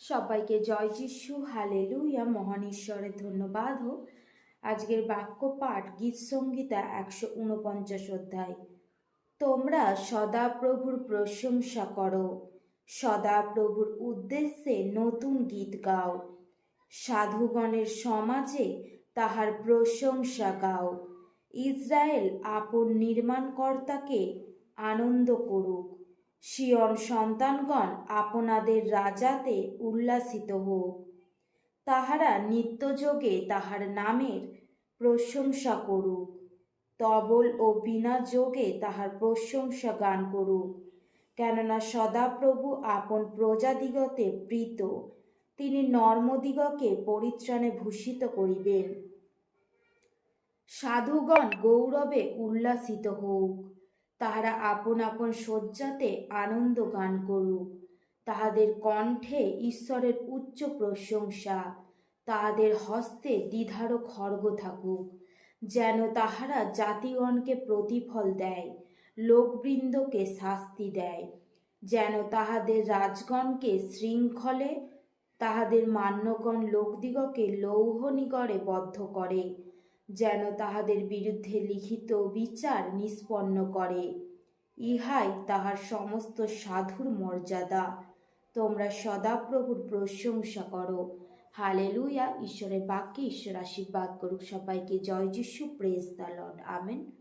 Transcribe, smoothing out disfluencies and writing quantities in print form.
সবাইকে জয় যিশু, হালেলুয়া। মহান ঈশ্বরের ধন্যবাদ হোক। আজকের বাক্য পাঠ গীত সংহিতা 149 অধ্যায়। তোমরা সদা প্রভুর প্রশংসা করো, সদা প্রভুর উদ্দেশ্যে নতুন গীত গাও, সাধুগণের সমাজে তাহার প্রশংসা গাও। ইসরায়েল আপন নির্মাণকর্তাকে আনন্দ করুক, সিয়ন সন্তানগণ আপনাদের রাজাতে উল্লাসিত হোক। তাহারা নিত্যযোগে তাহার নামের প্রশংসা করুক, তবল ও বিনা যোগে তাহার প্রশংসা গান করুক। কেননা সদাপ্রভু আপন প্রজাদিগতে প্রীত, তিনি নর্মদিগকে পরিত্রাণে ভূষিত করিবেন। সাধুগণ গৌরবে উল্লাসিত হোক, তাহারা আপন আপন শয্যাতে আনন্দ গান করুক। তাহাদের কণ্ঠে ঈশ্বরের উচ্চ প্রশংসা, তাহাদের হস্তে দ্বিধার খড়গ থাকুক, যেন তাহারা জাতিগণকে প্রতিফল দেয়, লোকবৃন্দকে শাস্তি দেয়। যেন তাহাদের রাজগণকে শৃঙ্খলে, তাহাদের মান্যগণ লোকদিগকে লৌহনিগড়ে বদ্ধ করে। যেন তাহাদের বিরুদ্ধে লিখিত বিচার নিষ্পন্ন করে। ইহাই তাহার সমস্ত সাধুর মর্যাদা। তোমরা সদাপ্রভুর প্রশংসা করো। হালেলুয়া। ঈশ্বরের বাক্যে ঈশ্বর আশীর্বাদ করুক সবাইকে। জয় যিশু। Praise the lord. আমেন।